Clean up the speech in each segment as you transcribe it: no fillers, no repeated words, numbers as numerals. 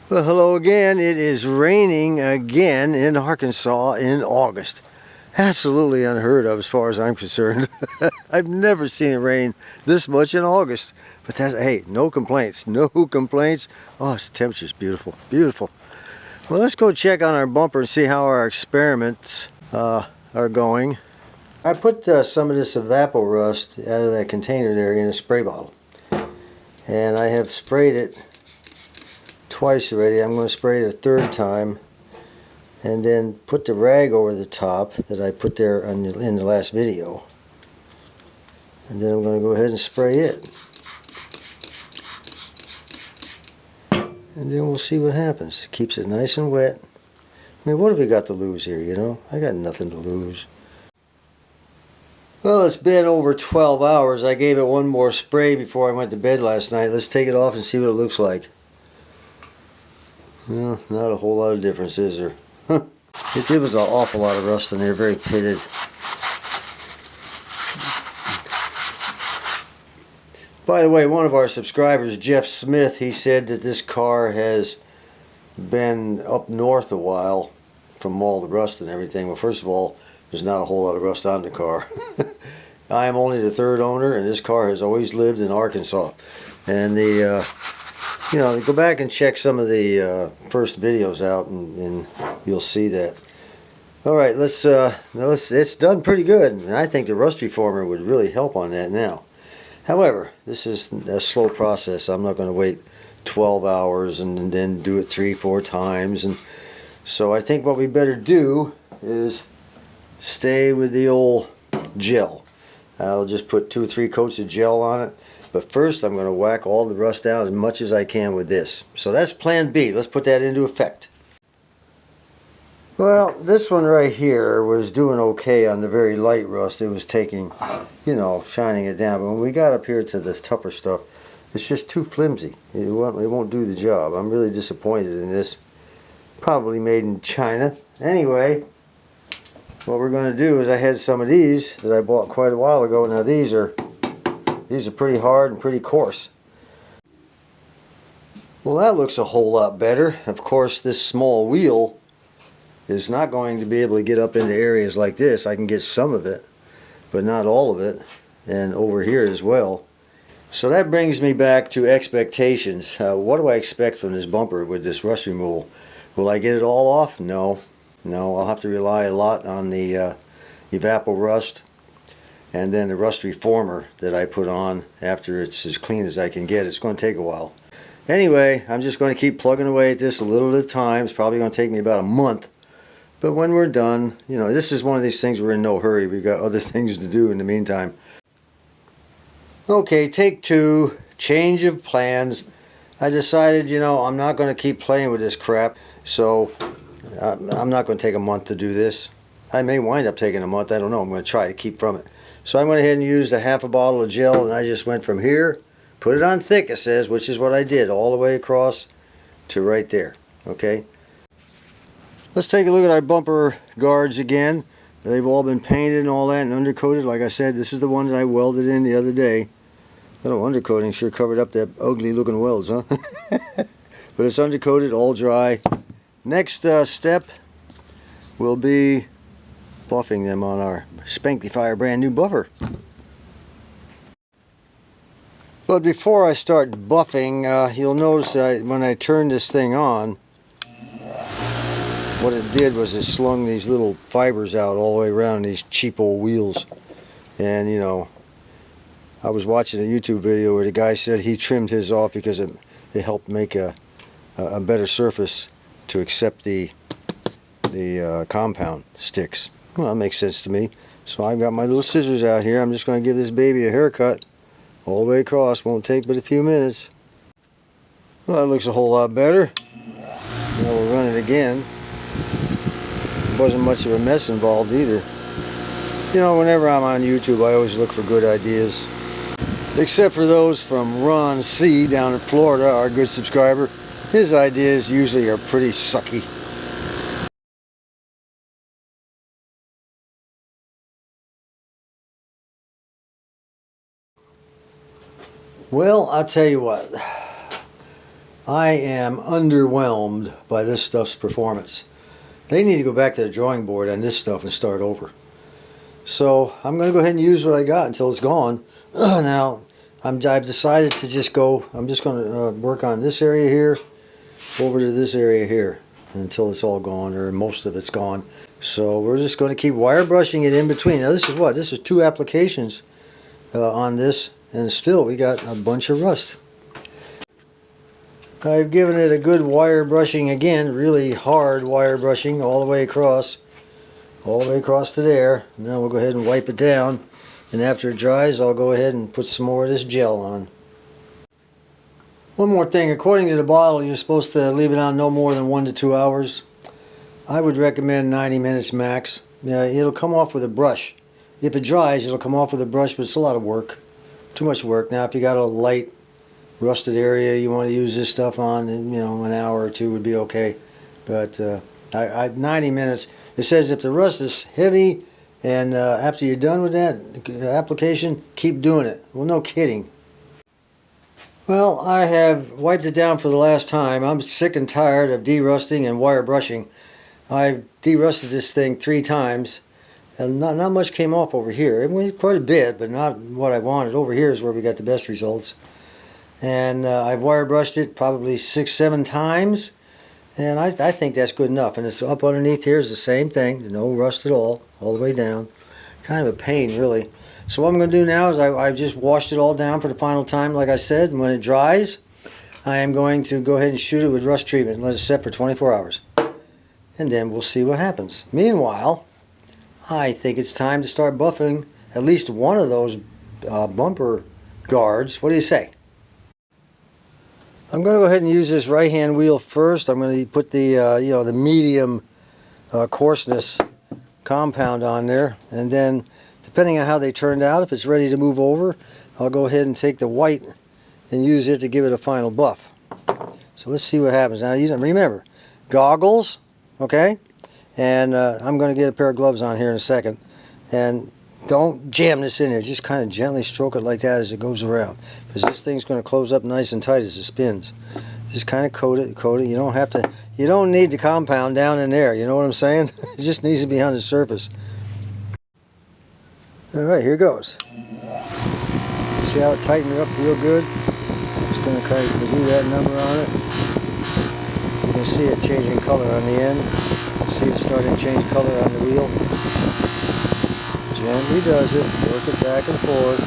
Well, hello again. It is raining again in Arkansas in August. Absolutely unheard of as far as I'm concerned. I've never seen it rain this much in August. But that's, hey, no complaints. No complaints. Oh, the temperature's beautiful. Beautiful. Well, let's go check on our bumper and see how our experiments are going. I put some of this evapor rust out of that container there in a spray bottle. And I have sprayed it twice already. I'm going to spray it a third time and then put the rag over the top that I put there in the last video, and then I'm going to go ahead and spray it, and then we'll see what happens. It keeps it nice and wet. I mean, what have we got to lose here, you know? I got nothing to lose. Well, it's been over 12 hours. I gave it one more spray before I went to bed last night. Let's take it off and see what it looks like. Well, not a whole lot of difference, is there? There was an awful lot of rust in there, very pitted. By the way, one of our subscribers, Jeff Smith, he said that this car has been up north a while from all the rust and everything. Well, first of all, there's not a whole lot of rust on the car. I am only the third owner, and this car has always lived in Arkansas. And go back and check some of the first videos out, and you'll see that. All right, it's done pretty good, and I think the rust reformer would really help on that now. However, this is a slow process. I'm not going to wait 12 hours and then do it 3-4 times, and so I think what we better do is stay with the old gel. I'll just put 2 or 3 coats of gel on it. But first, I'm going to whack all the rust down as much as I can with this. So that's plan B. Let's put that into effect. Well, this one right here was doing okay on the very light rust. It was taking, shining it down. But when we got up here to the tougher stuff, it's just too flimsy. It won't do the job. I'm really disappointed in this. Probably made in China. Anyway, what we're going to do is I had some of these that I bought quite a while ago. Now these are pretty hard and pretty coarse. Well, that looks a whole lot better. Of course, this small wheel is not going to be able to get up into areas like this. I can get some of it, but not all of it, and over here as well. So that brings me back to expectations. What do I expect from this bumper with this rust removal? Will I get it all off? No. I'll have to rely a lot on the evapor rust, and then the rust reformer that I put on after it's as clean as I can get. It's going to take a while. Anyway, I'm just going to keep plugging away at this a little at a time. It's probably going to take me about a month. But when we're done, this is one of these things we're in no hurry. We've got other things to do in the meantime. Okay, take 2, change of plans. I decided, I'm not going to keep playing with this crap. So I'm not going to take a month to do this. I may wind up taking a month. I don't know. I'm going to try to keep from it. So I went ahead and used a half a bottle of gel, and I just went from here, put it on thick, it says, which is what I did, all the way across to right there. Okay? Let's take a look at our bumper guards again. They've all been painted and all that and undercoated. Like I said, this is the one that I welded in the other day. That old undercoating sure covered up that ugly looking welds, huh? But it's undercoated, all dry. Next step will be buffing them on our Spanky Fire brand new buffer. But before I start buffing, you'll notice when I turned this thing on, what it did was it slung these little fibers out all the way around these cheap old wheels. And I was watching a YouTube video where the guy said he trimmed his off because it helped make a better surface to accept the compound sticks. Well, that makes sense to me. So I've got my little scissors out here. I'm just going to give this baby a haircut all the way across. Won't take but a few minutes. Well, that looks a whole lot better. Now we'll run it again. Wasn't much of a mess involved either. Whenever I'm on YouTube, I always look for good ideas. Except for those from Ron C. down in Florida, our good subscriber. His ideas usually are pretty sucky. Well, I'll tell you what. I am underwhelmed by this stuff's performance. They need to go back to the drawing board on this stuff and start over. So I'm going to go ahead and use what I got until it's gone. Now I've decided to just go. I'm just going to work on this area here, over to this area here, until it's all gone, or most of it's gone. So we're just going to keep wire brushing it in between. Now this is what? This is 2 applications on this, and still we got a bunch of rust. I've given it a good wire brushing again, really hard wire brushing all the way across to there. Now we'll go ahead and wipe it down, and after it dries I'll go ahead and put some more of this gel on. One more thing, according to the bottle you're supposed to leave it on no more than 1 to 2 hours. I would recommend 90 minutes max. Yeah, it'll come off with a brush. If it dries it'll come off with a brush, but it's a lot of work. Too much work. Now if you got a light rusted area you want to use this stuff on, and an hour or 2 would be okay. But 90 minutes. It says if the rust is heavy and after you're done with that application, keep doing it. Well, no kidding. Well, I have wiped it down for the last time. I'm sick and tired of derusting and wire brushing. I've derusted this thing 3 times, and not much came off over here. It went quite a bit, but not what I wanted. Over here is where we got the best results. And I've wire brushed it probably 6-7 times, and I think that's good enough. And it's up underneath here is the same thing, no rust at all the way down. Kind of a pain, really. So what I'm going to do now is I've just washed it all down for the final time, like I said. And when it dries, I am going to go ahead and shoot it with rust treatment and let it set for 24 hours. And then we'll see what happens. Meanwhile, I think it's time to start buffing at least one of those bumper guards. What do you say? I'm going to go ahead and use this right hand wheel first. I'm going to put the the medium coarseness compound on there, and then depending on how they turned out, if it's ready to move over, I'll go ahead and take the white and use it to give it a final buff. So let's see what happens. Now remember, goggles, okay? And I'm going to get a pair of gloves on here in a second. And don't jam this in there. Just kind of gently stroke it like that as it goes around, because this thing's going to close up nice and tight as it spins. Just kind of coat it. You don't have to. You don't need the compound down in there. You know what I'm saying? It just needs to be on the surface. All right, here goes. See how it tightened it up real good? Just going to kind of do that number on it. You can see it changing color on the end. See it starting to change color on the wheel. Gently does it, work it back and forth.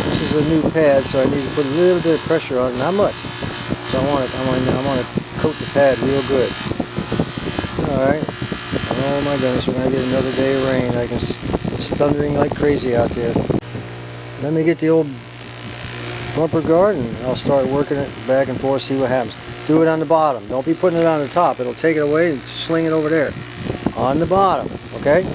This is a new pad, so I need to put a little bit of pressure on it, not much. So I want to coat the pad real good. Alright. Oh my goodness, we're going to get another day of rain. It's thundering like crazy out there. Let me get the old bumper guard and I'll start working it back and forth, see what happens. Do it on the bottom. Don't be putting it on the top. It'll take it away and sling it over there. On the bottom, okay?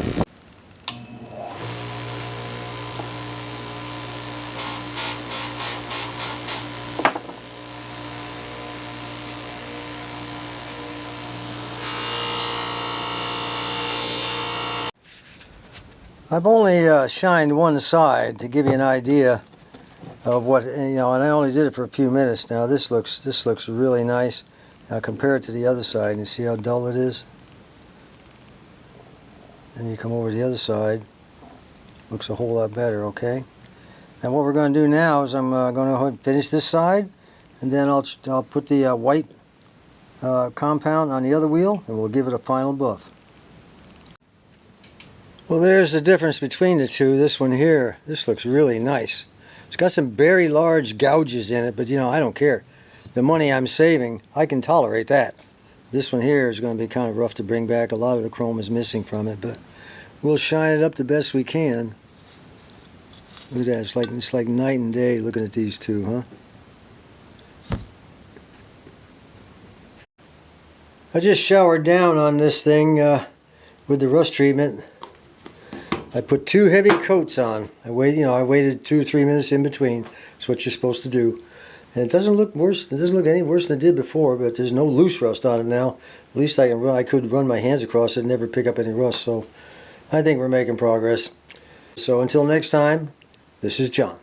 I've only shined one side to give you an idea of what, and I only did it for a few minutes. Now this looks really nice. Now compare it to the other side and you see how dull it is. Then you come over to the other side, looks a whole lot better. Okay. Now what we're going to do now is I'm going to finish this side, and then I'll put the white compound on the other wheel, and we'll give it a final buff. Well, there's the difference between the two. This one here, this looks really nice. It's got some very large gouges in it, but I don't care. The money I'm saving, I can tolerate that. This one here is going to be kind of rough to bring back. A lot of the chrome is missing from it, but we'll shine it up the best we can. Look at that, it's like night and day looking at these two, huh? I just showered down on this thing with the rust treatment. I put 2 heavy coats on. I waited 2 or 3 minutes in between. That's what you're supposed to do. And it doesn't look worse. It doesn't look any worse than it did before, but there's no loose rust on it now. At least I could run my hands across it and never pick up any rust. So I think we're making progress. So until next time, This is John.